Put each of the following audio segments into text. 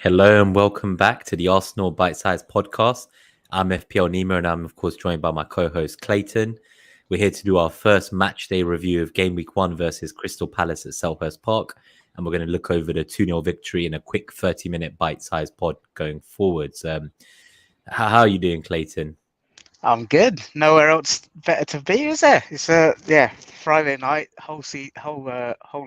Hello and welcome back to the Arsenal BiteSize Podcast. I'm FPL Nima and I'm of course joined by my co-host Clayton. We're here to do our first match day review of game week 1 versus Crystal Palace at Selhurst Park. And we're going to look over the 2-0 victory in a quick 30-minute bite-sized pod going forwards. How are you doing, Clayton? I'm good. Nowhere else better to be, is there? It's Friday night, whole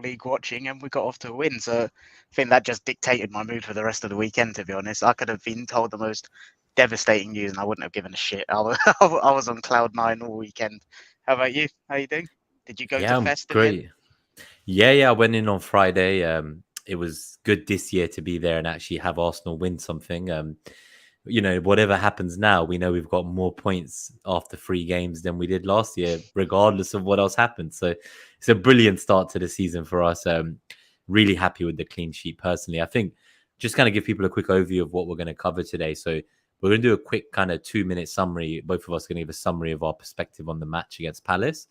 league watching, and we got off to a win. So I think that just dictated my mood for the rest of the weekend. To be honest, I could have been told the most devastating news, and I wouldn't have given a shit. I was on cloud nine all weekend. How about you? How you doing? Did you go to I'm Fest great. again? Yeah, I went in on Friday. It was good this year to be there and actually have Arsenal win something. Whatever happens now, we know we've got more points after 3 games than we did last year, regardless of what else happened. So it's a brilliant start to the season for us. Really happy with the clean sheet personally. I think just kind of give people a quick overview of what we're going to cover today. So we're going to do a quick kind of 2-minute summary. Both of us are going to give a summary of our perspective on the match against Palace.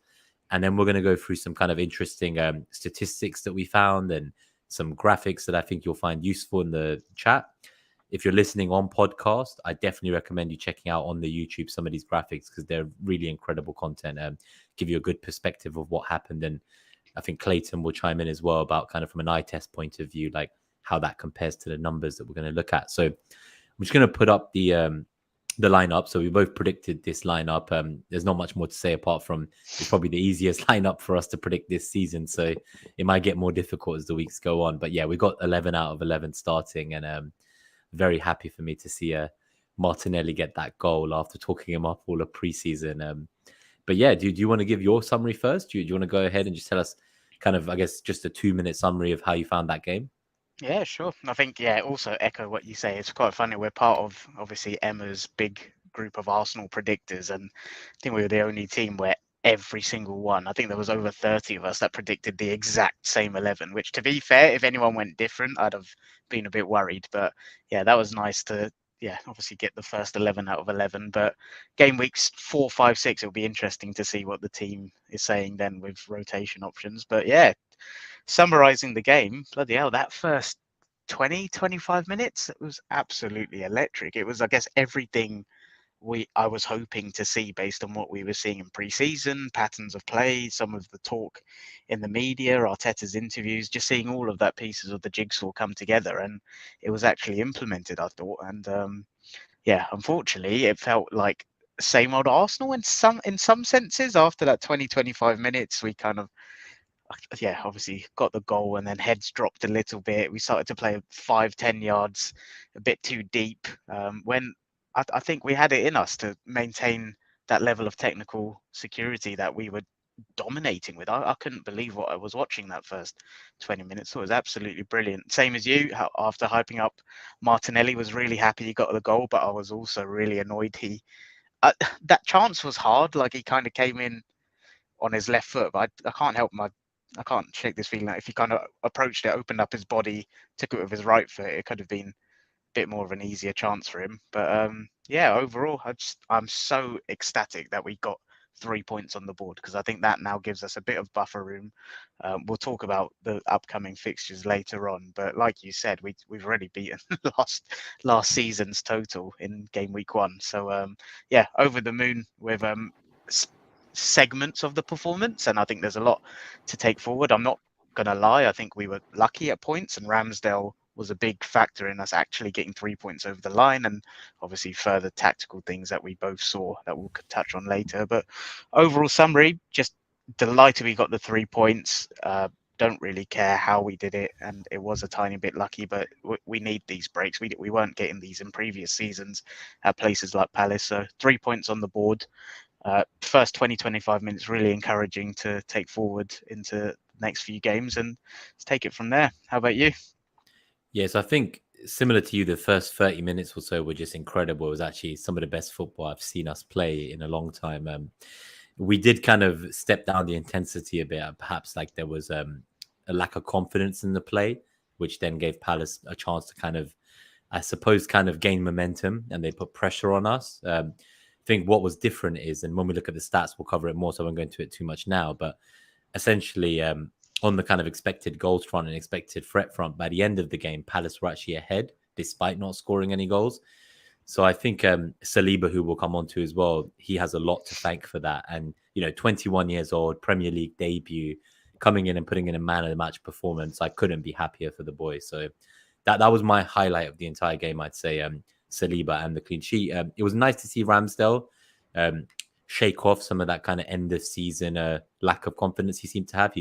And then we're going to go through some kind of interesting statistics that we found and some graphics that I think you'll find useful in the chat. If you're listening on podcast, I definitely recommend you checking out on the YouTube some of these graphics because they're really incredible content and give you a good perspective of what happened. And I think Clayton will chime in as well about kind of from an eye test point of view, like how that compares to the numbers that we're going to look at. So I'm just going to put up the lineup. So we both predicted this lineup. There's not much more to say apart from it's probably the easiest lineup for us to predict this season. So it might get more difficult as the weeks go on. But yeah, we got 11 out of 11 starting and very happy for me to see Martinelli get that goal after talking him up all of preseason. But yeah, do you want to give your summary first? Do you want to go ahead and just tell us kind of, I guess, just a 2-minute summary of how you found that game? Yeah, sure. I think, also echo what you say. It's quite funny. We're part of, obviously, Emma's big group of Arsenal predictors. And I think we were the only team where every single one, I think there was over 30 of us that predicted the exact same 11, which, to be fair, if anyone went different, I'd have been a bit worried. But yeah, that was nice to, obviously get the first 11 out of 11. But game weeks 4, 5, 6, it'll be interesting to see what the team is saying then with rotation options. But yeah, summarizing the game, bloody hell, that first 20, 25 minutes, it was absolutely electric. It was, I guess, everything I was hoping to see based on what we were seeing in pre-season, patterns of play, some of the talk in the media, Arteta's interviews, just seeing all of that pieces of the jigsaw come together, and it was actually implemented, I thought. And unfortunately, it felt like same old Arsenal in some senses. After that 20, 25 minutes, we kind of obviously got the goal and then heads dropped a little bit. We started to play 5-10 yards a bit too deep when I think we had it in us to maintain that level of technical security that we were dominating with. I couldn't believe what I was watching that first 20 minutes. It was absolutely brilliant. Same as you, after hyping up Martinelli, was really happy he got the goal, but I was also really annoyed that chance was hard. Like, he kind of came in on his left foot, but I can't help I can't shake this feeling that if he kind of approached it, opened up his body, took it with his right foot, it could have been bit more of an easier chance for him. But overall, I'm so ecstatic that we got 3 points on the board, because I think that now gives us a bit of buffer room. We'll talk about the upcoming fixtures later on, but like you said, we've already beaten last season's total in game week 1. So over the moon with segments of the performance, and I think there's a lot to take forward. I'm not gonna lie, I think we were lucky at points, and Ramsdale was a big factor in us actually getting 3 points over the line, and obviously further tactical things that we both saw that we'll touch on later. But overall summary, just delighted we got the 3 points. Don't really care how we did it, and it was a tiny bit lucky, but we need these breaks. We weren't getting these in previous seasons at places like Palace. So 3 points on the board. First 20-25 minutes really encouraging to take forward into the next few games, and let's take it from there. How about you? Yes, I think similar to you, the first 30 minutes or so were just incredible. It was actually some of the best football I've seen us play in a long time. We did kind of step down the intensity a bit. Perhaps like there was a lack of confidence in the play, which then gave Palace a chance to kind of, I suppose, kind of gain momentum, and they put pressure on us. I think what was different is, and when we look at the stats, we'll cover it more, so I won't go into it too much now, but essentially on the kind of expected goals front and expected threat front, by the end of the game, Palace were actually ahead despite not scoring any goals. So I think Saliba, who we'll come on to as well, he has a lot to thank for that. And, 21 years old, Premier League debut, coming in and putting in a man of the match performance. I couldn't be happier for the boys. So that was my highlight of the entire game, I'd say, Saliba and the clean sheet. It was nice to see Ramsdale shake off some of that kind of end of season lack of confidence he seemed to have.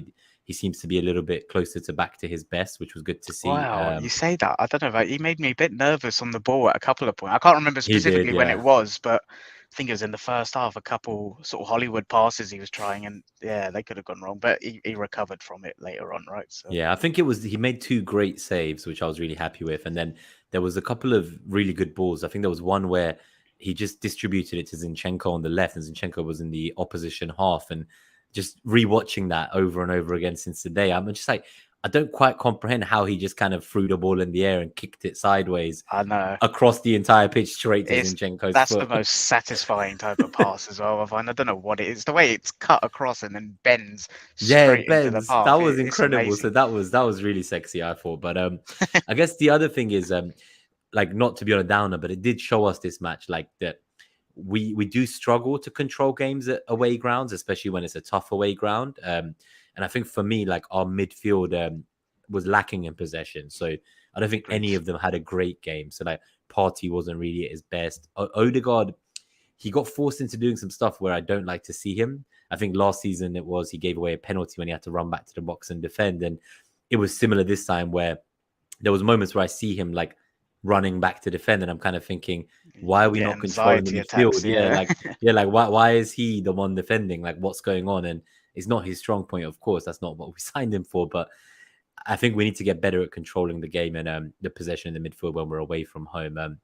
He seems to be a little bit closer to back to his best, which was good to see. Wow, you say that. I don't know about he made me a bit nervous on the ball at a couple of points. I can't remember specifically when it was, but I think it was in the first half, a couple sort of Hollywood passes he was trying, and yeah, they could have gone wrong, but he recovered from it later on, right? So yeah, I think he made 2 great saves, which I was really happy with. And then there was a couple of really good balls. I think there was one where he just distributed it to Zinchenko on the left, and Zinchenko was in the opposition half. And just rewatching that over and over again since the day, I'm just like, I don't quite comprehend how he just kind of threw the ball in the air and kicked it sideways. I know, across the entire pitch straight to Zinchenko's That's foot. the most satisfying type of pass as well. I find. I don't know what it is. The way it's cut across and then bends straight into the park. That was incredible. So that was really sexy, I thought. But I guess the other thing is like, not to be on a downer, but it did show us this match like that we do struggle to control games at away grounds, especially when it's a tough away ground. And I think for me, like, our midfield was lacking in possession. So I don't think any of them had a great game. So like, Partey wasn't really at his best. Odegaard, he got forced into doing some stuff where I don't like to see him. I think last season he gave away a penalty when he had to run back to the box and defend. And it was similar this time where there was moments where I see him like running back to defend, and I'm kind of thinking, why are we not controlling the midfield? Why is he the one defending? Like, what's going on? And it's not his strong point, of course. That's not what we signed him for. But I think we need to get better at controlling the game and the possession in the midfield when we're away from home.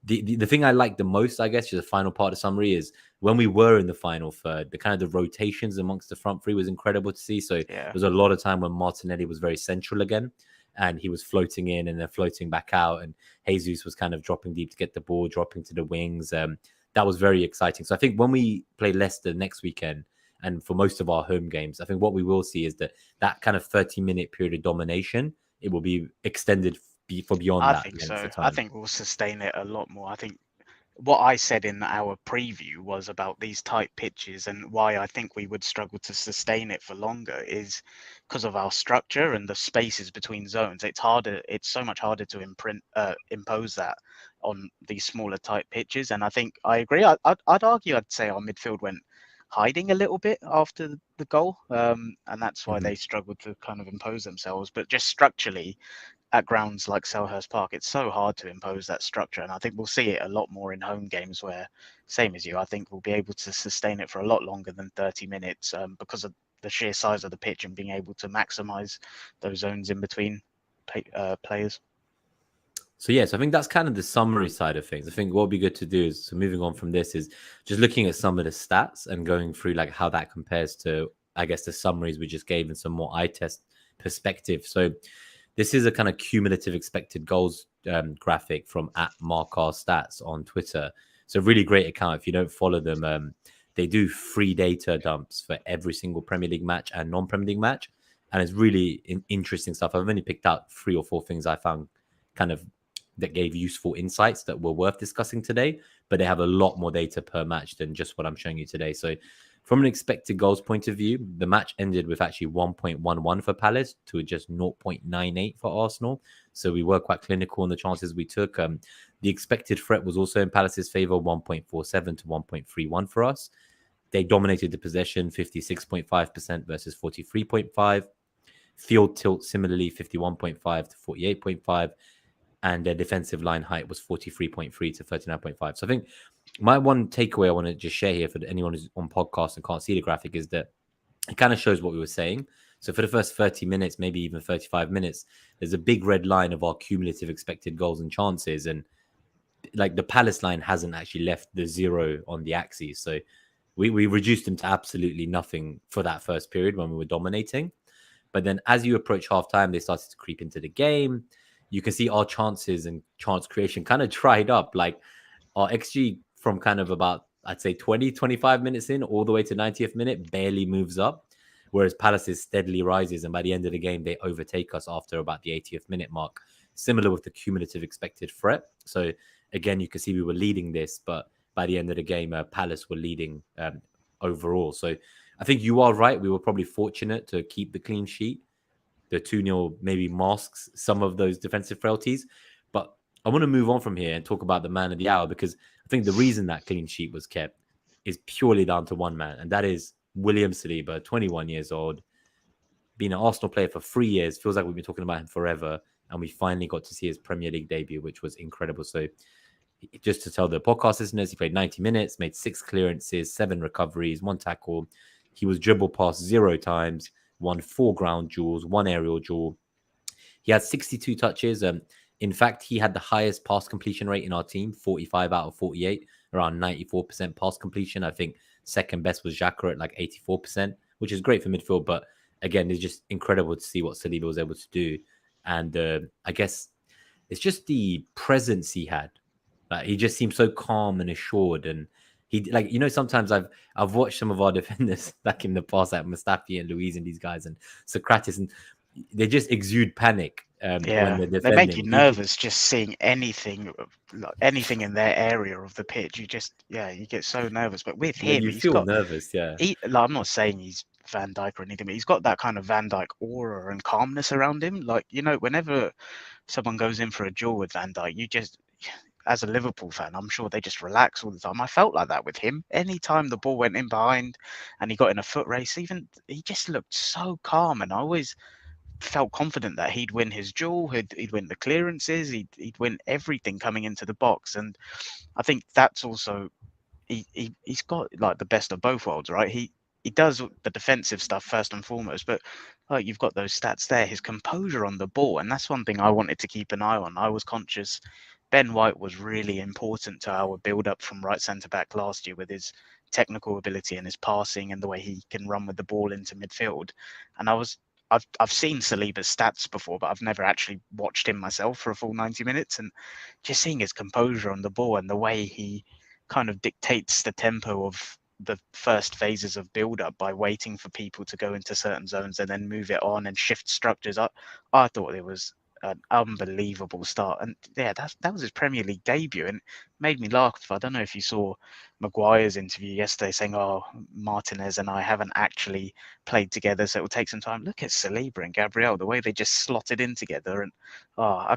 The thing I like the most, I guess, just the final part of the summary, is when we were in the final third, the kind of the rotations amongst the front three was incredible to see. So there was a lot of time when Martinelli was very central again, and he was floating in and then floating back out, and Jesus was kind of dropping deep to get the ball, dropping to the wings. That was very exciting. So I think when we play Leicester next weekend, and for most of our home games, I think what we will see is that kind of 30-minute period of domination, it will be extended for beyond that. I think so. I think we'll sustain it a lot more. I think what I said in our preview was about these tight pitches, and why I think we would struggle to sustain it for longer is because of our structure and the spaces between zones. It's so much harder to impose that on these smaller tight pitches. And I think I agree. I'd argue, I'd say our midfield went hiding a little bit after the goal, and that's why they struggled to kind of impose themselves. But just structurally, at grounds like Selhurst Park, it's so hard to impose that structure. And I think we'll see it a lot more in home games where, same as you, I think we'll be able to sustain it for a lot longer than 30 minutes because of the sheer size of the pitch and being able to maximize those zones in between players. So I think that's kind of the summary side of things. I think what would be good to do is, so moving on from this, is just looking at some of the stats and going through like how that compares to, I guess, the summaries we just gave in some more eye test perspective. So this is a kind of cumulative expected goals graphic from @MarkOurStats on Twitter. So really great account. If you don't follow them, they do free data dumps for every single Premier League match and non-Premier League match. And it's really interesting stuff. I've only picked out 3 or 4 things I found kind of that gave useful insights that were worth discussing today, but they have a lot more data per match than just what I'm showing you today. So from an expected goals point of view, the match ended with actually 1.11 for Palace to just 0.98 for Arsenal. So we were quite clinical in the chances we took. The expected threat was also in Palace's favour, 1.47 to 1.31 for us. They dominated the possession, 56.5% versus 43.5. Field tilt similarly, 51.5 to 48.5. And their defensive line height was 43.3 to 39.5. So I think my one takeaway I want to just share here for anyone who's on podcast and can't see the graphic is that it kind of shows what we were saying. So for the first 30 minutes, maybe even 35 minutes, there's a big red line of our cumulative expected goals and chances. And like the Palace line hasn't actually left the 0 on the axis. So we reduced them to absolutely nothing for that first period when we were dominating. But then as you approach halftime, they started to creep into the game. You can see our chances and chance creation kind of dried up. Like our XG from kind of about, I'd say 20, 25 minutes in all the way to 90th minute barely moves up. Whereas Palace's steadily rises. And by the end of the game, they overtake us after about the 80th minute mark. similar with the cumulative expected threat. So again, you can see we were leading this, but by the end of the game, Palace were leading overall. So I think you are right. We were probably fortunate to keep the clean sheet. The 2-0 maybe masks some of those defensive frailties. But I want to move on from here and talk about the man of the hour, because I think the reason that clean sheet was kept is purely down to one man, and that is William Saliba, 21 years old, been an Arsenal player for 3 years. Feels like we've been talking about him forever, and we finally got to see his Premier League debut, which was incredible. So just to tell the podcast listeners, he played 90 minutes, made 6 clearances, 7 recoveries, 1 tackle. He was dribbled past 0 times, won 4 ground duels, 1 aerial duel. He had 62 touches. In fact, he had the highest pass completion rate in our team, 45 out of 48, around 94% pass completion. I think second best was Xhaka at like 84%, which is great for midfield. But again, it's just incredible to see what Saliba was able to do. And I guess it's just the presence he had. Like, he just seemed so calm and assured. And he, like, sometimes I've watched some of our defenders back in the past, like Mustafi and Luiz and these guys and Socrates, and they just exude panic when they're defending. They make you nervous just seeing anything in their area of the pitch. You get so nervous. But with him, you feel nervous. Yeah, I'm not saying he's Van Dijk or anything, but he's got that kind of Van Dijk aura and calmness around him. Like, whenever someone goes in for a duel with Van Dijk, you just, as a Liverpool fan, I'm sure they just relax all the time. I felt like that with him. Anytime the ball went in behind and he got in a foot race, even, he just looked so calm, and I always felt confident that he'd win his duel, he'd win the clearances, he'd win everything coming into the box. And I think that's also, he's got like the best of both worlds, right? He does the defensive stuff first and foremost, but like, you've got those stats there, his composure on the ball, and that's one thing I wanted to keep an eye on. I was conscious Ben White was really important to our build-up from right centre-back last year, with his technical ability and his passing and the way he can run with the ball into midfield. And I've seen Saliba's stats before, but I've never actually watched him myself for a full 90 minutes. And just seeing his composure on the ball and the way he kind of dictates the tempo of the first phases of build-up by waiting for people to go into certain zones and then move it on and shift structures. I thought it was an unbelievable start. And yeah, that was his Premier League debut, and made me laugh. I don't know if you saw Maguire's interview yesterday saying, "Oh, Martinez and I haven't actually played together, so it will take some time." Look at Saliba and Gabriel, the way they just slotted in together. And I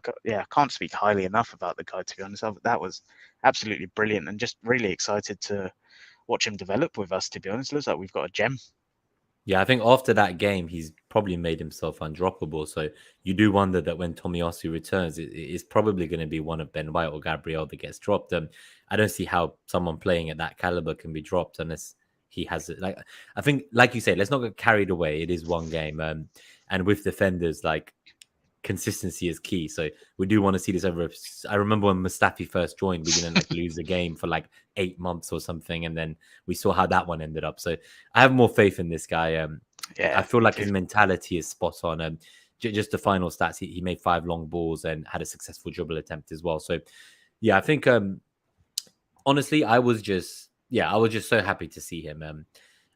can't speak highly enough about the guy, to be honest. That was absolutely brilliant, and just really excited to watch him develop with us, to be honest. Looks like we've got a gem. Yeah, I think after that game, he's probably made himself undroppable. So you do wonder that when Tomiyasu returns, it's probably going to be one of Ben White or Gabriel that gets dropped. I don't see how someone playing at that caliber can be dropped unless he has it. Like, I think, like you say, let's not get carried away. It is one game, and with defenders, like, consistency is key. So we do want to see this over. I remember when Mustafi first joined, we didn't like lose a game for like 8 months or something, and then we saw how that one ended up. So I have more faith in this guy. I feel like his mentality is spot on. Just the final stats, he made 5 long balls and had a successful dribble attempt as well. So yeah, I think honestly, I was just so happy to see him.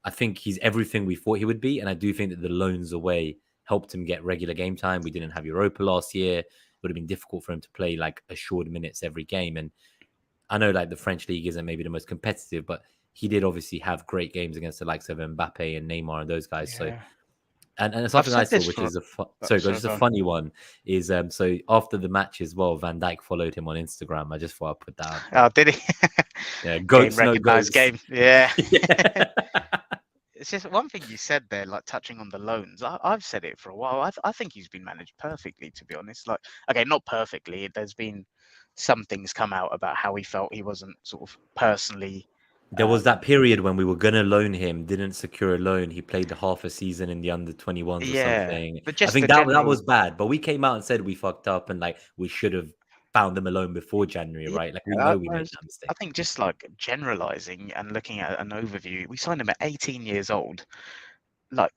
I think he's everything we thought he would be, and I do think that the loans away helped him get regular game time. We didn't have Europa last year. It would have been difficult for him to play like assured minutes every game. And I know like the French league isn't maybe the most competitive, but he did obviously have great games against the likes of Mbappe and Neymar and those guys. Yeah. So, and something I saw, which is just a funny one, is so after the match as well, Van Dijk followed him on Instagram. I just thought I'd put that out. Oh, did he? Yeah, goats, no goats. Game. Yeah. Yeah. It's just one thing you said there, like touching on the loans. I've said it for a while. I think he's been managed perfectly, to be honest. Like, okay, not perfectly. There's been some things come out about how he felt he wasn't sort of personally. There was that period when we were going to loan him, didn't secure a loan. He played the half a season in the under 21s or something. But I think that was bad. But we came out and said we fucked up and like we should have found them alone before January, right? Like, we know we made that mistake. I think just like generalizing and looking at an overview, we signed him at 18 years old. Like,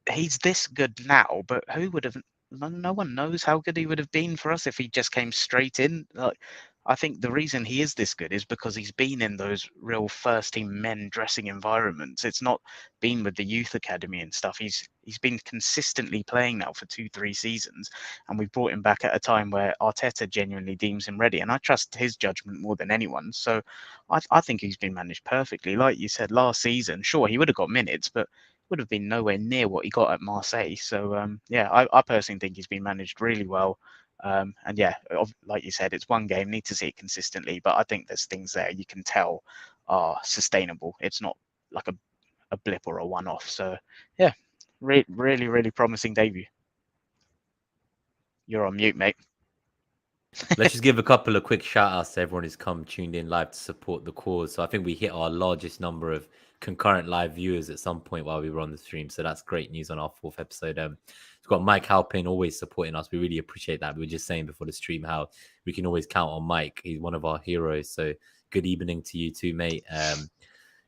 he's this good now, but who would have? No one knows how good he would have been for us if he just came straight in. Like, I think the reason he is this good is because he's been in those real first team men dressing environments. It's not been with the youth academy and stuff. He's been consistently playing now for 2-3 seasons, and we've brought him back at a time where Arteta genuinely deems him ready, and I trust his judgment more than anyone. So I think he's been managed perfectly. Like you said, last season, sure, he would have got minutes, but would have been nowhere near what he got at Marseille. So yeah, I personally think he's been managed really well. And yeah, like you said, it's one game, need to see it consistently, but I think there's things there you can tell are sustainable. It's not like a blip or a one-off. So yeah, really, really promising debut. You're on mute, mate. Let's just give a couple of quick shout outs to everyone who's come tuned in live to support the cause. So I think we hit our largest number of concurrent live viewers at some point while we were on the stream. So that's great news on our 4th episode. We've got Mike Halpin always supporting us. We really appreciate that. We were just saying before the stream how we can always count on Mike. He's one of our heroes. So good evening to you too, mate.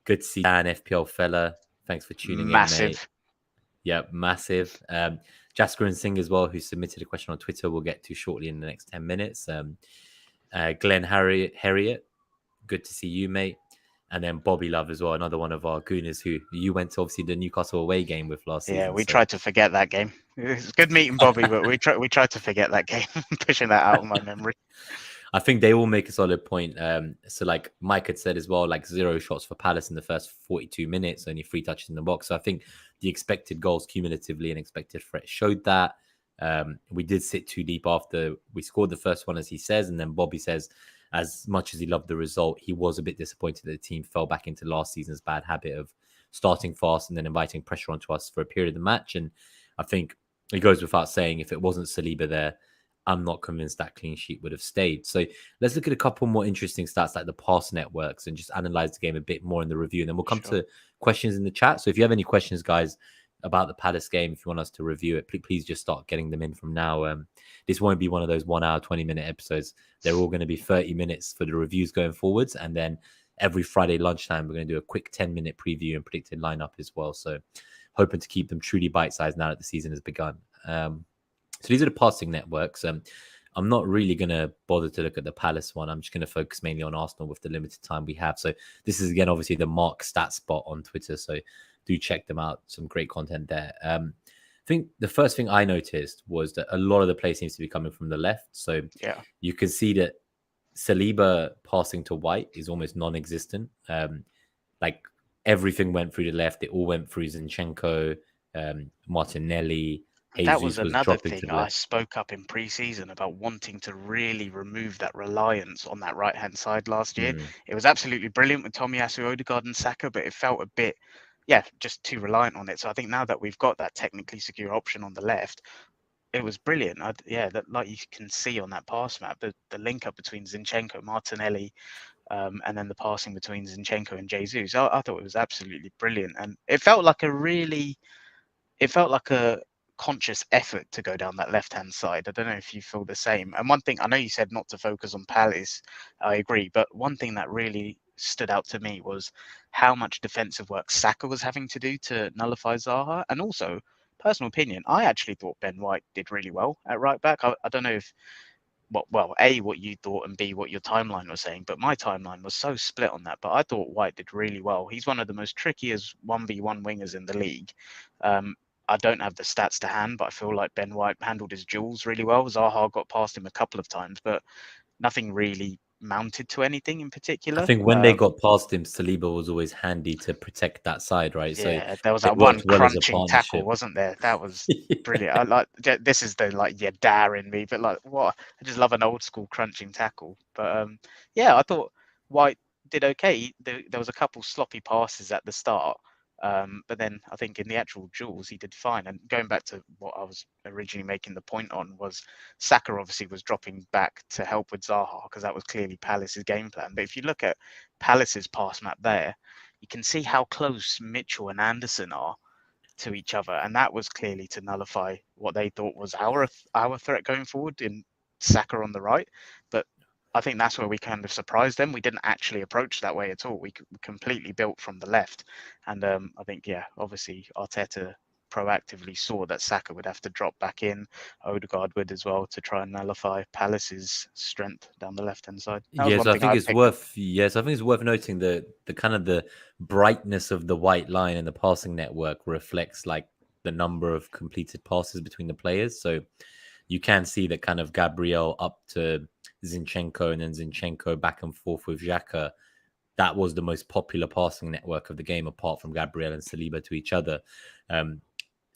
Good to see Dan, FPL fella. Thanks for tuning in, mate. Yeah, massive. Jasker and Singh as well, who submitted a question on Twitter, we'll get to shortly in the next 10 minutes. Glenn Harriet, good to see you, mate. And then Bobby Love as well, another one of our gooners who you went to obviously the Newcastle away game with last season. Yeah, we tried to forget that game. It's good meeting Bobby, but we tried to forget that game, pushing that out of my memory. I think they all make a solid point. So like Mike had said as well, like 0 shots for Palace in the first 42 minutes, only 3 touches in the box. So I think the expected goals cumulatively and expected threat showed that. We did sit too deep after we scored the first one, as he says. And then Bobby says, as much as he loved the result, he was a bit disappointed that the team fell back into last season's bad habit of starting fast and then inviting pressure onto us for a period of the match. And I think it goes without saying, if it wasn't Saliba there, I'm not convinced that clean sheet would have stayed. So let's look at a couple more interesting stats like the pass networks and just analyze the game a bit more in the review. And then we'll come to questions in the chat. So if you have any questions, guys, about the Palace game, if you want us to review it, please just start getting them in from now. This won't be one of those 1 hour, 20-minute episodes. They're all going to be 30 minutes for the reviews going forwards. And then every Friday lunchtime, we're going to do a quick 10-minute preview and predicted lineup as well. So hoping to keep them truly bite-sized now that the season has begun. So these are the passing networks. I'm not really going to bother to look at the Palace one. I'm just going to focus mainly on Arsenal with the limited time we have. So this is, again, obviously the Mark Stat Spot on Twitter. So do check them out. Some great content there. I think the first thing I noticed was that a lot of the play seems to be coming from the left. So yeah, you can see that Saliba passing to White is almost non-existent. Like everything went through the left. It all went through Zinchenko, Martinelli. Jesus that was another thing I spoke up in pre-season about wanting to really remove that reliance on that right-hand side last year. It was absolutely brilliant with Tomiyasu, Odegaard and Saka, but it felt a bit, just too reliant on it. So I think now that we've got that technically secure option on the left, it was brilliant. That like you can see on that pass map, the link up between Zinchenko, Martinelli, and then the passing between Zinchenko and Jesus. I thought it was absolutely brilliant. And it felt like a conscious effort to go down that left-hand side. I don't know if you feel the same. And one thing, I know you said not to focus on Palace, I agree, but one thing that really stood out to me was how much defensive work Saka was having to do to nullify Zaha. And also, personal opinion, I actually thought Ben White did really well at right back. I don't know if, A, what you thought, and B, what your timeline was saying, but my timeline was so split on that. But I thought White did really well. He's one of the most trickiest 1v1 wingers in the league. I don't have the stats to hand, but I feel like Ben White handled his duels really well. Zaha got past him a couple of times, but nothing really mounted to anything in particular. I think when they got past him, Saliba was always handy to protect that side, right? Yeah, so there was that one crunching tackle, wasn't there? That was brilliant. I like this is the dare in me, but what I just love an old school crunching tackle. But I thought White did okay. There was a couple sloppy passes at the start. But then I think in the actual duels, he did fine. And going back to what I was originally making the point on was Saka obviously was dropping back to help with Zaha because that was clearly Palace's game plan. But if you look at Palace's pass map there, you can see how close Mitchell and Anderson are to each other. And that was clearly to nullify what they thought was our threat going forward in Saka on the right. But I think that's where we kind of surprised them. We didn't actually approach that way at all. We completely built from the left. And I think, obviously Arteta proactively saw that Saka would have to drop back in, Odegaard would as well, to try and nullify Palace's strength down the left-hand side. That was Yes, one I thing think I it's picked up. worth. Yes, I think it's worth noting the kind of the brightness of the white line in the passing network reflects like the number of completed passes between the players. So you can see that kind of Gabriel up to Zinchenko and then Zinchenko back and forth with Xhaka. That was the most popular passing network of the game, apart from Gabriel and Saliba to each other. Um,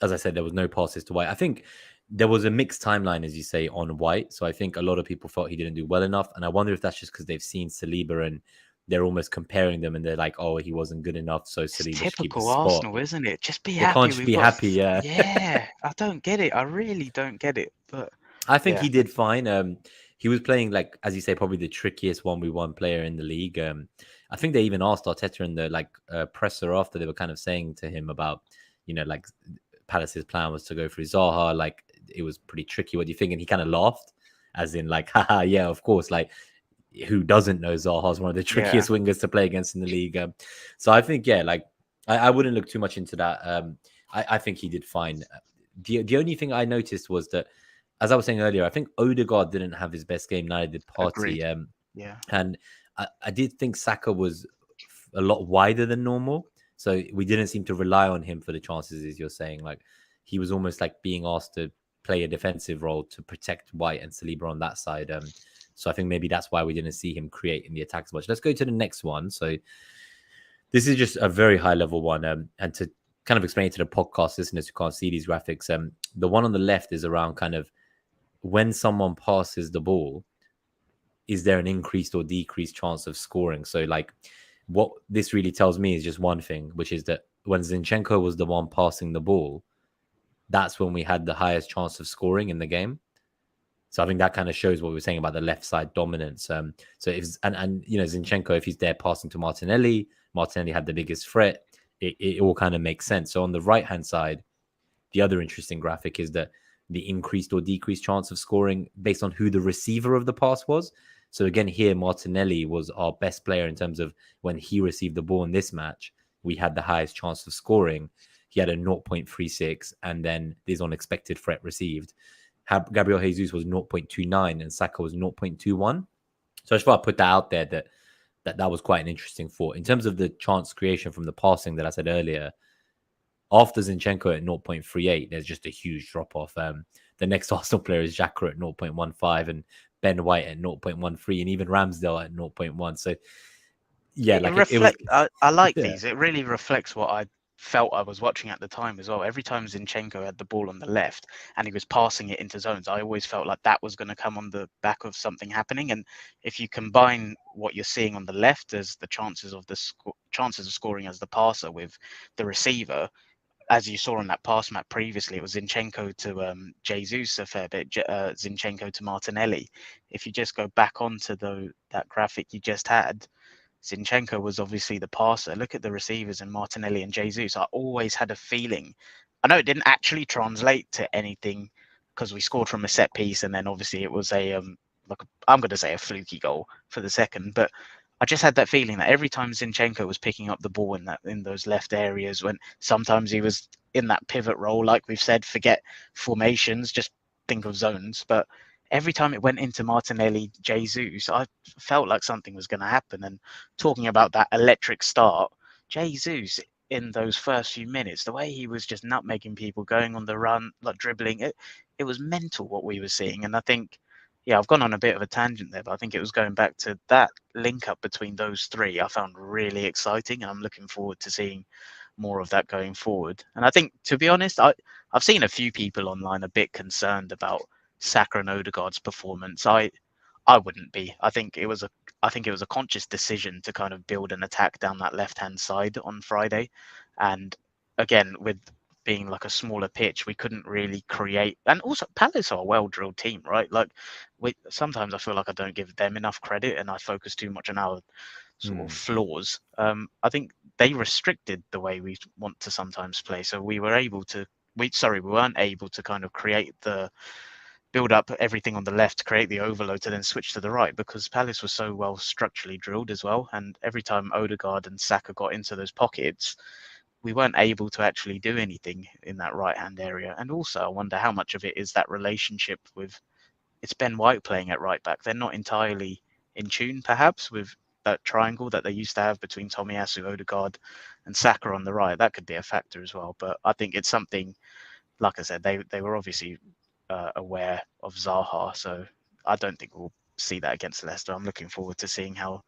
as I said, there was no passes to White. I think there was a mixed timeline, as you say, on White. So I think a lot of people felt he didn't do well enough. And I wonder if that's just because they've seen Saliba and they're almost comparing them and they're like, oh, he wasn't good enough. So It's Saliba should keep his typical spot. Arsenal, isn't it? Just be They happy can't just we've be got. happy. Yeah. Yeah, I don't get it. I really don't get it. But I think yeah, he did fine. He was playing like, as you say, probably the trickiest 1v1 player in the league. I think they even asked Arteta in the presser after, they were kind of saying to him about, like Palace's plan was to go through Zaha. Like it was pretty tricky. What do you think? And he kind of laughed, as in like, haha, yeah, of course. Like who doesn't know Zaha's one of the yeah. trickiest wingers to play against in the league? So I think, yeah, like I wouldn't look too much into that. I think he did fine. The only thing I noticed was that, as I was saying earlier, I think Odegaard didn't have his best game, neither did Partey. Agreed. Yeah. And I did think Saka was a lot wider than normal. So we didn't seem to rely on him for the chances, as you're saying. Like he was almost like being asked to play a defensive role to protect White and Saliba on that side. So I think maybe that's why we didn't see him create in the attacks much. Let's go to the next one. So this is just a very high level one. And to kind of explain to the podcast listeners who can't see these graphics, the one on the left is around kind of when someone passes the ball, is there an increased or decreased chance of scoring? So like what this really tells me is just one thing, which is that when Zinchenko was the one passing the ball, that's when we had the highest chance of scoring in the game. So I think that kind of shows what we were saying about the left side dominance. So if and Zinchenko, if he's there passing to Martinelli had the biggest threat. It all kind of makes sense. So on the right hand side, the other interesting graphic is that the increased or decreased chance of scoring based on who the receiver of the pass was. So again, here Martinelli was our best player in terms of when he received the ball in this match, we had the highest chance of scoring. He had a 0.36, and then this unexpected threat received. Gabriel Jesus was 0.29 and Saka was 0.21. So I just thought I'd put that out there that was quite an interesting thought. In terms of the chance creation from the passing that I said earlier, after Zinchenko at 0.38, there's just a huge drop off. The next Arsenal player is Xhaka at 0.15 and Ben White at 0.13 and even Ramsdale at 0.1. So yeah, it was. I like yeah. these. It really reflects what I felt I was watching at the time as well. Every time Zinchenko had the ball on the left and he was passing it into zones, I always felt like that was going to come on the back of something happening. And if you combine what you're seeing on the left as the chances of scoring as the passer with the receiver, as you saw on that pass map previously, it was Zinchenko to Jesus a fair bit, Zinchenko to Martinelli. If you just go back onto that graphic you just had, Zinchenko was obviously the passer. Look at the receivers in Martinelli and Jesus. I always had a feeling. I know it didn't actually translate to anything because we scored from a set piece, and then obviously it was I'm going to say a fluky goal for the second, but I just had that feeling that every time Zinchenko was picking up the ball in those left areas, when sometimes he was in that pivot role, like we've said, forget formations, just think of zones, but every time it went into Martinelli, Jesus, I felt like something was going to happen. And talking about that electric start, Jesus in those first few minutes, the way he was just nutmegging people, going on the run, like dribbling, it was mental what we were seeing. And I think, yeah, I've gone on a bit of a tangent there, but I think it was going back to that link up between those three I found really exciting. And I'm looking forward to seeing more of that going forward. And I think, to be honest, I've seen a few people online a bit concerned about Saka and Odegaard's performance. I wouldn't be. I think it was a conscious decision to kind of build an attack down that left-hand side on Friday. And again, with being like a smaller pitch, we couldn't really create. And also, Palace are a well-drilled team, right? Like, sometimes I feel like I don't give them enough credit, and I focus too much on our sort of flaws. I think they restricted the way we want to sometimes play, so we weren't able to kind of build up everything on the left, create the overload to then switch to the right, because Palace was so well structurally drilled as well. And every time Odegaard and Saka got into those pockets, we weren't able to actually do anything in that right-hand area. And also, I wonder how much of it is that relationship with, it's Ben White playing at right back. They're not entirely in tune, perhaps, with that triangle that they used to have between Tomiyasu, Odegaard, and Saka on the right. That could be a factor as well. But I think it's something, like I said, they were obviously aware of Zaha, so I don't think we'll see that against Leicester. I'm looking forward to seeing how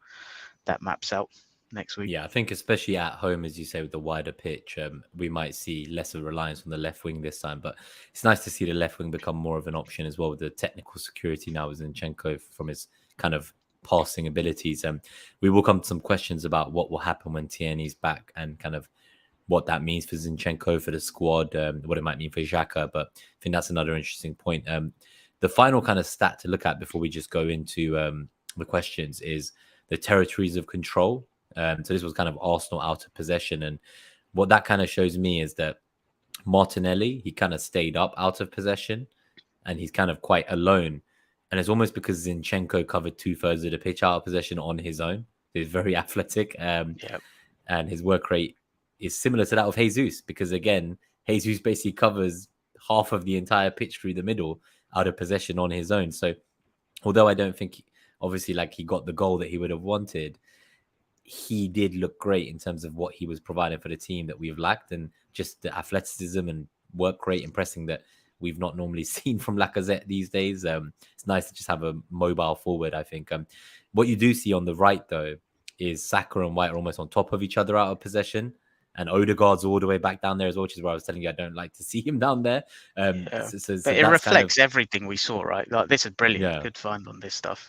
that maps out next week. Yeah, I think especially at home, as you say, with the wider pitch, we might see less of reliance on the left wing this time. But it's nice to see the left wing become more of an option as well, with the technical security now with Zinchenko from his kind of passing abilities. We will come to some questions about what will happen when Tierney's back and kind of what that means for Zinchenko, for the squad, what it might mean for Xhaka. But I think that's another interesting point. The final kind of stat to look at before we just go into the questions is the territories of control. So this was kind of Arsenal out of possession. And what that kind of shows me is that Martinelli, he kind of stayed up out of possession and he's kind of quite alone. And it's almost because Zinchenko covered 2/3 of the pitch out of possession on his own. He's very athletic. And his work rate is similar to that of Jesus, because again, Jesus basically covers half of the entire pitch through the middle out of possession on his own. So although I don't think, obviously, like he got the goal that he would have wanted, he did look great in terms of what he was providing for the team that we've lacked, and just the athleticism and work rate and pressing that we've not normally seen from Lacazette these days. It's nice to just have a mobile forward, I think. What you do see on the right, though, is Saka and White are almost on top of each other out of possession. And Odegaard's all the way back down there as well, which is where I was telling you I don't like to see him down there. But it reflects everything we saw, right? Like, this is brilliant. Yeah. Good find on this stuff.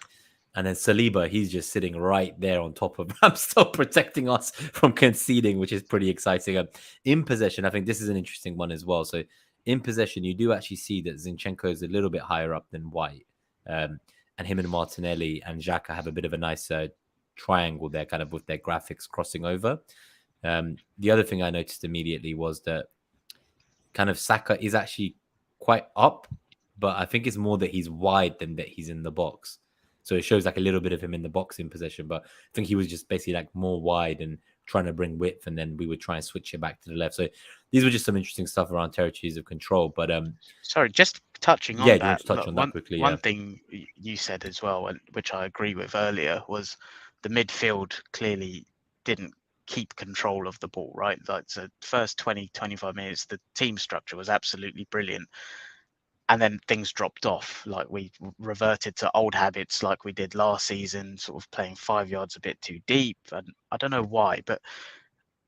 And then Saliba, he's just sitting right there on top of Ramsdale, protecting us from conceding, which is pretty exciting. In possession, I think this is an interesting one as well. So in possession, you do actually see that Zinchenko is a little bit higher up than White. And him and Martinelli and Xhaka have a bit of a nice triangle there, kind of with their graphics crossing over. The other thing I noticed immediately was that kind of Saka is actually quite up, but I think it's more that he's wide than that he's in the box. So it shows like a little bit of him in the box in possession, but I think he was just basically like more wide and trying to bring width, and then we would try and switch it back to the left. So these were just some interesting stuff around territories of control. But sorry, just touching on that. Just touch on that quickly. One thing you said as well, and which I agree with earlier, was the midfield clearly didn't keep control of the ball, right? Like, the first 20-25 minutes, the team structure was absolutely brilliant. And then things dropped off. Like, we reverted to old habits like we did last season, sort of playing 5 yards a bit too deep. And I don't know why, but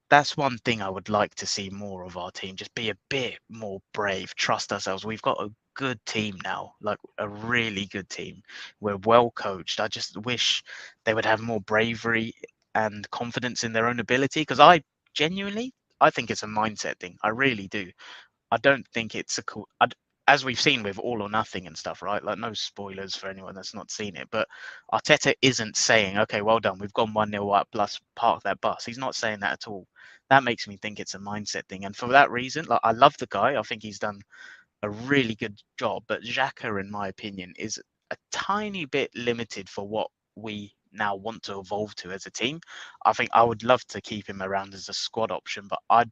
that's one thing I would like to see more of our team. Just be a bit more brave, trust ourselves. We've got a good team now, like a really good team. We're well coached. I just wish they would have more bravery and confidence in their own ability, because I think it's a mindset thing. I really do. I don't think it's a cool, as we've seen with All or Nothing and stuff, right? Like, no spoilers for anyone that's not seen it, but Arteta isn't saying, okay, well done, we've gone 1-0 up, plus park that bus. He's not saying that at all. That makes me think it's a mindset thing. And for that reason, like, I love the guy. I think he's done a really good job, but Xhaka, in my opinion, is a tiny bit limited for what we now want to evolve to as a team. I think I would love to keep him around as a squad option, but I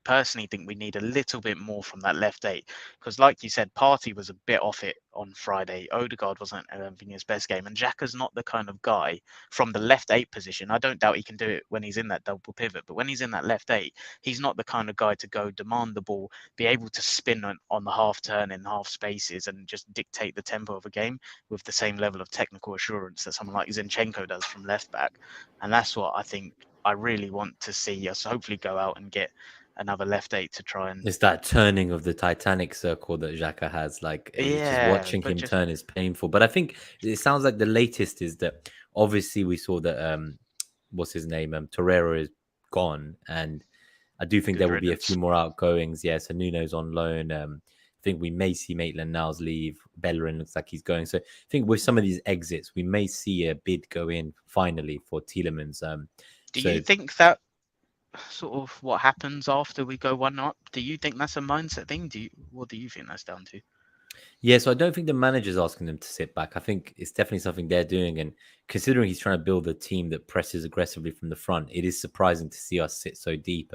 personally think we need a little bit more from that left eight, because like you said, Partey was a bit off it on Friday. Odegaard wasn't having his best game, and Xhaka's not the kind of guy from the left eight position. I don't doubt he can do it when he's in that double pivot, but when he's in that left eight, he's not the kind of guy to go demand the ball, be able to spin on the half turn in half spaces and just dictate the tempo of a game with the same level of technical assurance that someone like Zinchenko does from left back. And that's what I think I really want to see us hopefully go out and get another left eight to try and... It's that turning of the Titanic circle that Xhaka has. Like, just watching him turn is painful. But I think it sounds like the latest is that obviously we saw that what's his name, Torreira is gone, and I do think there will be a few more outgoings. Yeah, so Nuno's on loan. I think we may see Maitland-Niles leave. Bellerin looks like he's going. So I think with some of these exits, we may see a bid go in finally for Tielemans. Do you think that sort of what happens after we go 1 up? Do you think that's a mindset thing? What do you think that's down to? Yeah, so I don't think the manager's asking them to sit back. I think it's definitely something they're doing. And considering he's trying to build a team that presses aggressively from the front, it is surprising to see us sit so deep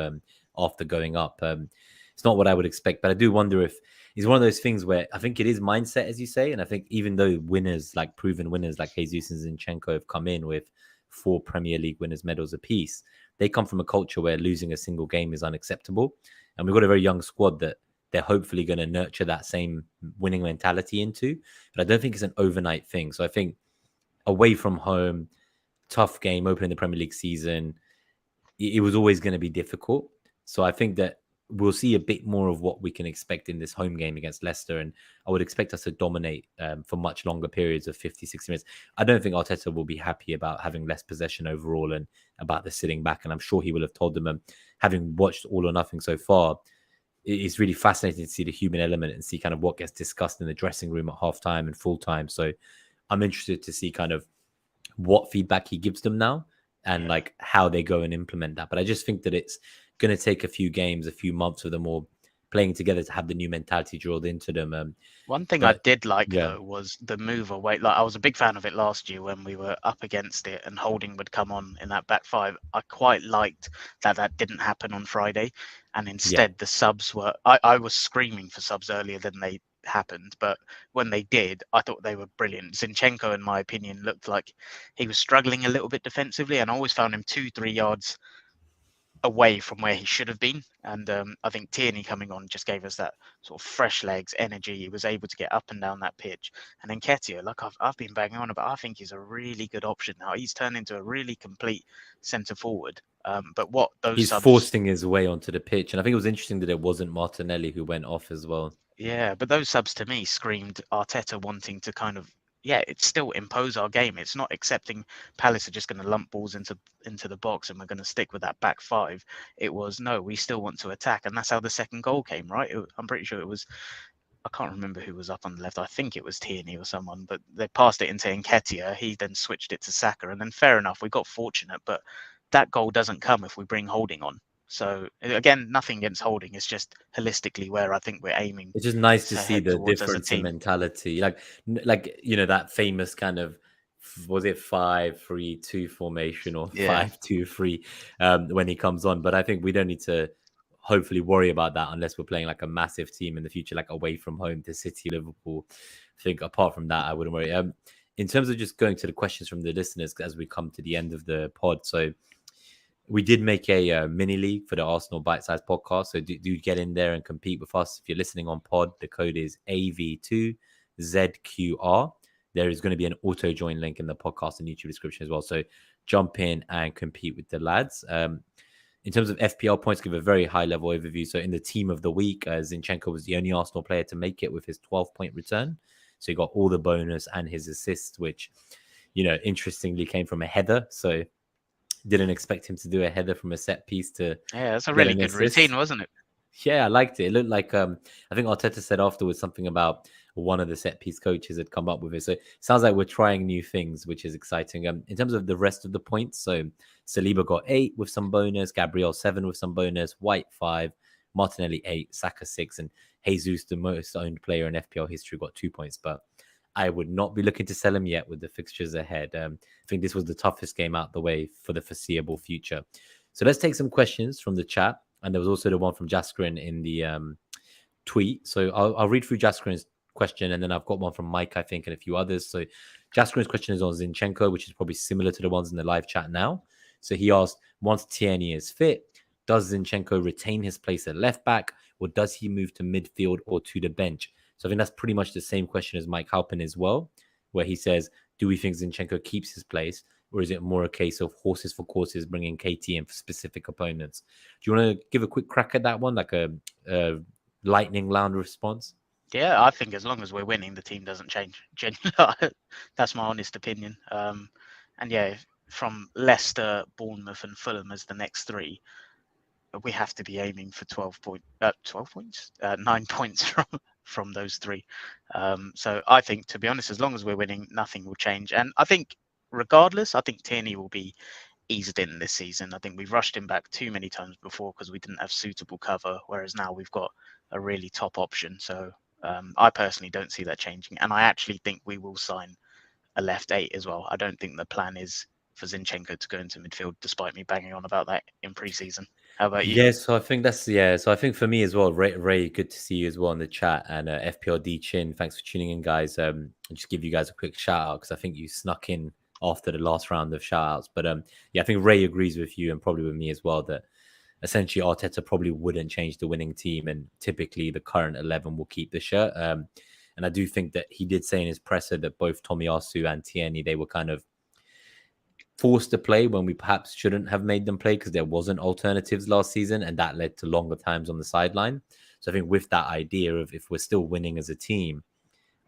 after going up. It's not what I would expect, but I do wonder if it's one of those things where I think it is mindset, as you say. And I think even though winners, like proven winners like Jesus and Zinchenko have come in with 4 Premier League winners' medals apiece, they come from a culture where losing a single game is unacceptable. And we've got a very young squad that they're hopefully going to nurture that same winning mentality into. But I don't think it's an overnight thing. So I think away from home, tough game, opening the Premier League season, it was always going to be difficult. So I think that we'll see a bit more of what we can expect in this home game against Leicester. And I would expect us to dominate for much longer periods of 50, 60 minutes. I don't think Arteta will be happy about having less possession overall and about the sitting back. And I'm sure he will have told them, having watched All or Nothing so far, it's really fascinating to see the human element and see kind of what gets discussed in the dressing room at halftime and full time. So I'm interested to see kind of what feedback he gives them now and like how they go and implement that. But I just think that it's going to take a few games, a few months of them all playing together to have the new mentality drilled into them. One thing I did like though was the move away. Like I was a big fan of it last year when we were up against it and Holding would come on in that back five. I quite liked that didn't happen on Friday, and instead the subs were. I was screaming for subs earlier than they happened, but when they did, I thought they were brilliant. Zinchenko, in my opinion, looked like he was struggling a little bit defensively, and I always found him 2-3 yards away from where he should have been. And I think Tierney coming on just gave us that sort of fresh legs, energy. He was able to get up and down that pitch. And then Nketiah, like I've been banging on about, I think he's a really good option now. He's turned into a really complete centre forward. But what those he's subs... forcing his way onto the pitch. And I think it was interesting that it wasn't Martinelli who went off as well. Yeah, but those subs to me screamed Arteta wanting to kind of, it's still impose our game. It's not accepting Palace are just going to lump balls into the box and we're going to stick with that back five. It was, no, we still want to attack. And that's how the second goal came, right? I'm pretty sure it was, I can't remember who was up on the left. I think it was Tierney or someone, but they passed it into Nketiah. He then switched it to Saka. And then fair enough, we got fortunate, but that goal doesn't come if we bring Holding on. So again, nothing against Holding. It's just holistically where I think we're aiming. It's just nice to see the difference in mentality. Like that famous kind of, was it 5-3-2 formation or 5-2-3 when he comes on. But I think we don't need to hopefully worry about that unless we're playing like a massive team in the future, like away from home to City, Liverpool. I think apart from that, I wouldn't worry. In terms of just going to the questions from the listeners as we come to the end of the pod. So we did make a mini league for the Arsenal BiteSize Podcast. So do get in there and compete with us. If you're listening on pod, the code is AV2ZQR. There is going to be an auto join link in the podcast and YouTube description as well. So jump in and compete with the lads. In terms of FPL points, give a very high level overview. So in the team of the week, Zinchenko was the only Arsenal player to make it with his 12-point return. So he got all the bonus and his assists, which, interestingly came from a header. So didn't expect him to do a header from a set piece to... Yeah, that's a really good routine, wasn't it? Yeah, I liked it. It looked like, I think Arteta said afterwards something about one of the set piece coaches had come up with it. So it sounds like we're trying new things, which is exciting. In terms of the rest of the points, so Saliba got 8 with some bonus, Gabriel 7 with some bonus, White 5, Martinelli 8, Saka 6, and Jesus, the most owned player in FPL history, got 2 points. But I would not be looking to sell him yet with the fixtures ahead. I think this was the toughest game out the way for the foreseeable future. So let's take some questions from the chat. And there was also the one from Jaskrin in the tweet. So I'll read through Jaskrin's question, and then I've got one from Mike, I think, and a few others. So Jaskrin's question is on Zinchenko, which is probably similar to the ones in the live chat now. So he asked, once Tierney is fit, does Zinchenko retain his place at left back, or does he move to midfield or to the bench? So I think that's pretty much the same question as Mike Halpin as well, where he says, do we think Zinchenko keeps his place, or is it more a case of horses for courses, bringing KT in for specific opponents? Do you want to give a quick crack at that one, like a lightning round response? Yeah, I think as long as we're winning, the team doesn't change. Genuinely, that's my honest opinion. And yeah, from Leicester, Bournemouth, and Fulham as the next 3, we have to be aiming for 9 points from those 3. So I think, to be honest, as long as we're winning, nothing will change. And I think, regardless, I think Tierney will be eased in this season. I think we've rushed him back too many times before because we didn't have suitable cover, whereas now we've got a really top option. So I personally don't see that changing. And I actually think we will sign a left 8 as well. I don't think the plan is for Zinchenko to go into midfield, despite me banging on about that in pre-season. How about you? Yeah, so I think So I think for me as well, Ray, good to see you as well in the chat, and FPLD Chin, thanks for tuning in, guys. I'll just give you guys a quick shout out because I think you snuck in after the last round of shout outs. But yeah, I think Ray agrees with you and probably with me as well that essentially Arteta probably wouldn't change the winning team, and typically the current 11 will keep the shirt. And I do think that he did say in his presser that both Tomiyasu and Tierney, they were kind of forced to play when we perhaps shouldn't have made them play because there wasn't alternatives last season, and that led to longer times on the sideline. So I think with that idea of if we're still winning as a team,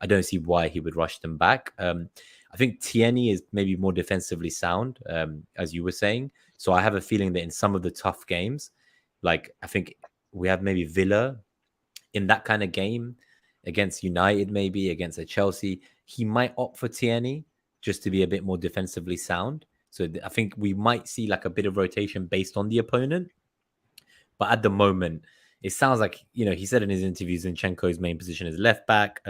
I don't see why he would rush them back. I think Tierney is maybe more defensively sound, as you were saying. So I have a feeling that in some of the tough games, like I think we have maybe Villa in that kind of game against United, maybe against a Chelsea, he might opt for Tierney just to be a bit more defensively sound. So I think we might see like a bit of rotation based on the opponent. But at the moment, it sounds like, he said in his interview, Zinchenko's main position is left back.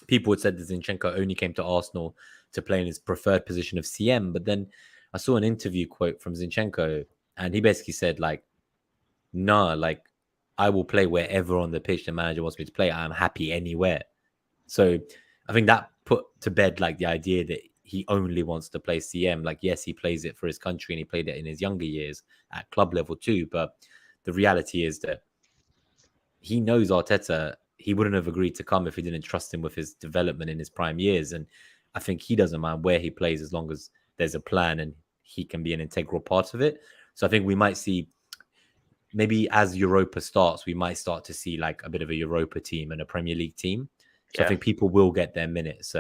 People had said that Zinchenko only came to Arsenal to play in his preferred position of CM. But then I saw an interview quote from Zinchenko, and he basically said, like, nah, like, I will play wherever on the pitch the manager wants me to play. I'm happy anywhere. So I think that put to bed like the idea that he only wants to play CM. Like, yes, he plays it for his country and he played it in his younger years at club level too. But the reality is that he knows Arteta, he wouldn't have agreed to come if he didn't trust him with his development in his prime years. And I think he doesn't mind where he plays as long as there's a plan and he can be an integral part of it. So I think we might see, maybe as Europa starts, we might start to see like a bit of a Europa team and a Premier League team. So I think people will get their minutes.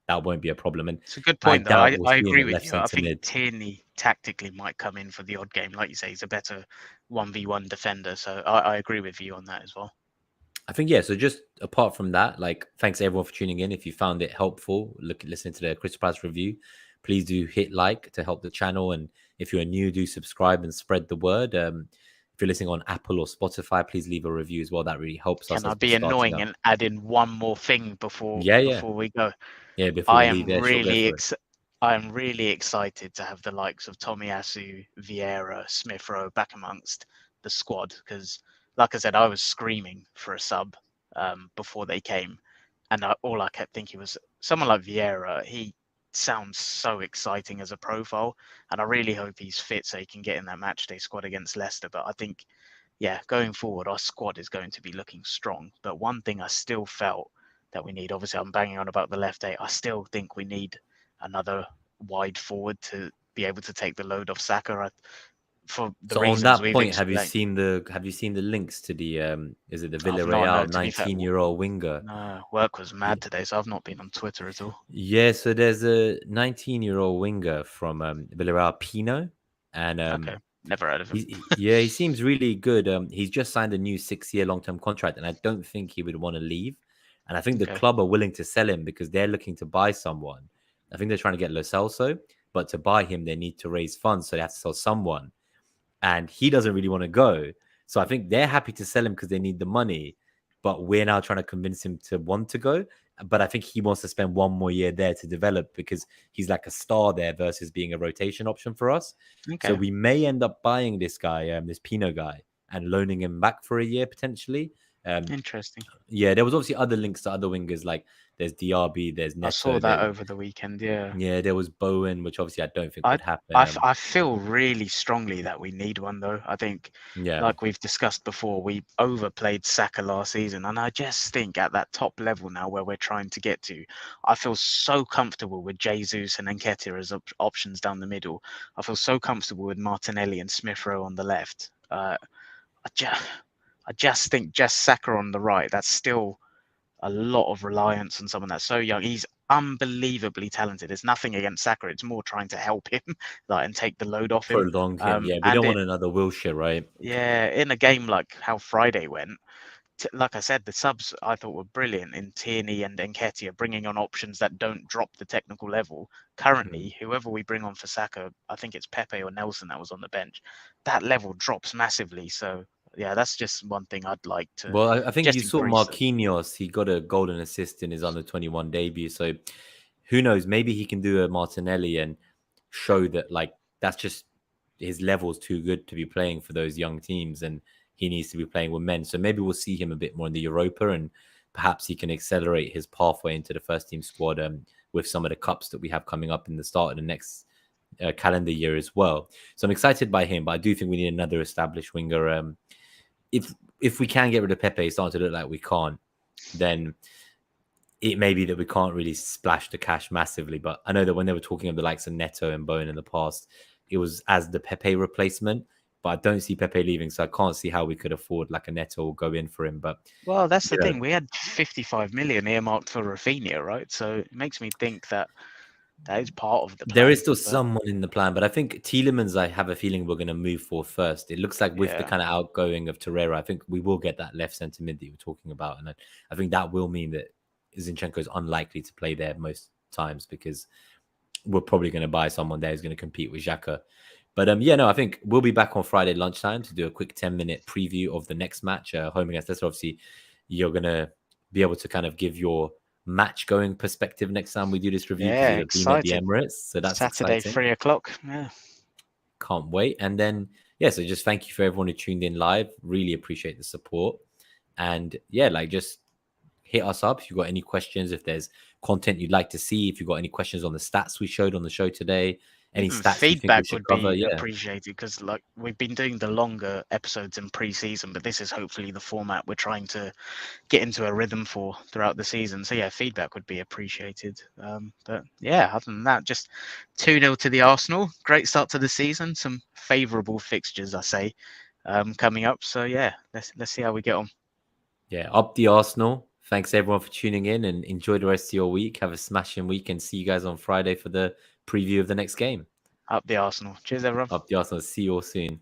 That won't be a problem. And it's a good I point, though. doubt we'll I see him agree at with left you. I centre think mid. Tierney tactically might come in for the odd game. Like you say, he's a better 1v1 defender. So I agree with you on that as well. I think, yeah, so just apart from that, like, thanks everyone for tuning in. If you found it helpful, listening to the Crystal Palace review, please do hit like to help the channel. And if you're new, do subscribe and spread the word. If you're listening on Apple or Spotify, please leave a review as well. That really helps us Can I as we're be starting annoying up. and add in one more thing before Yeah. we go? Yeah, before we leave, sure, go for it. I'm really excited to have the likes of Tomiyasu, Vieira, Smith Rowe back amongst the squad because, like I said, I was screaming for a sub before they came, and all I kept thinking was someone like Vieira. He sounds so exciting as a profile, and I really hope he's fit so he can get in that matchday squad against Leicester. But I think, yeah, going forward, our squad is going to be looking strong. But one thing I still felt that we need, obviously, I'm banging on about the left eight. I still think we need another wide forward to be able to take the load off Saka for the reasons on that we've point, explained. have you seen the links to the is it the I've not, Villarreal no, to be fair, 19-year-old winger? no, work was mad today, so I've not been on Twitter at all. Yeah, so there's a 19-year-old winger from Villarreal, Pino, and Okay, never heard of him. he seems really good. He's just signed a new 6-year long-term contract, and I don't think he would want to leave. And I think the club are willing to sell him because they're looking to buy someone. I think they're trying to get Lo Celso, but to buy him, they need to raise funds, so they have to sell someone. And he doesn't really want to go. So I think they're happy to sell him because they need the money, but we're now trying to convince him to want to go. But I think he wants to spend one more year there to develop because he's like a star there versus being a rotation option for us. Okay. So we may end up buying this guy, this Pino guy, and loaning him back for a year potentially. Interesting. Yeah, there was obviously other links to other wingers, like there's DRB, there's Neto. I saw that over the weekend, yeah. Yeah, there was Bowen, which obviously I don't think would happen. I feel really strongly that we need one, though. I think, like we've discussed before, we overplayed Saka last season, and I just think at that top level now where we're trying to get to, I feel so comfortable with Jesus and Nketiah as options down the middle. I feel so comfortable with Martinelli and Smith Rowe on the left. I just think just Saka on the right, that's still a lot of reliance on someone that's so young. He's unbelievably talented. There's nothing against Saka. It's more trying to help him and take the load off him. Prolong him. Yeah, we don't want another Wilshere, right? Yeah, in a game like how Friday went, like I said, the subs I thought were brilliant in Tierney and Nketiah, bringing on options that don't drop the technical level. Currently, whoever we bring on for Saka, I think it's Pepe or Nelson that was on the bench, that level drops massively. So yeah, that's just one thing I'd like to. Well, I think you saw Marquinhos. He got a golden assist in his under-21 debut. So who knows? Maybe he can do a Martinelli and show that, like, that's just his level's too good to be playing for those young teams, and he needs to be playing with men. So maybe we'll see him a bit more in the Europa, and perhaps he can accelerate his pathway into the first team squad with some of the cups that we have coming up in the start of the next calendar year as well. So I'm excited by him, but I do think we need another established winger. If we can get rid of Pepe, it's starting to look like we can't, then it may be that we can't really splash the cash massively. But I know that when they were talking of the likes of Neto and Bowen in the past, it was as the Pepe replacement. But I don't see Pepe leaving, so I can't see how we could afford like a Neto or go in for him. But well, that's the thing. We had 55 million earmarked for Rafinha, right? So it makes me think that is part of the plan. There is still someone in the plan, but I think Tielemans, I have a feeling we're going to move for first. It looks like with the kind of outgoing of Torreira, I think we will get that left centre mid that you were talking about. And I think that will mean that Zinchenko is unlikely to play there most times, because we're probably going to buy someone there who's going to compete with Xhaka. But I think we'll be back on Friday lunchtime to do a quick 10-minute preview of the next match, home against Leicester. Obviously, you're going to be able to kind of give your match going perspective next time we do this review, because you'll have been at the Emirates. So that's Saturday, exciting. 3:00. Yeah. Can't wait. And then, so just thank you for everyone who tuned in live. Really appreciate the support. And just hit us up if you've got any questions, if there's content you'd like to see, if you've got any questions on the stats we showed on the show today, any stats feedback you think would cover, be appreciated, because like we've been doing the longer episodes in pre-season, but this is hopefully the format we're trying to get into a rhythm for throughout the season. So feedback would be appreciated. But other than that, just 2-0 to the Arsenal. Great start to the season. Some favourable fixtures, I say, coming up. So let's see how we get on. Up the Arsenal. Thanks everyone for tuning in, and enjoy the rest of your week. Have a smashing week, and see you guys on Friday for the preview of the next game. Up the Arsenal. Cheers, everyone. Up the Arsenal. See you all soon.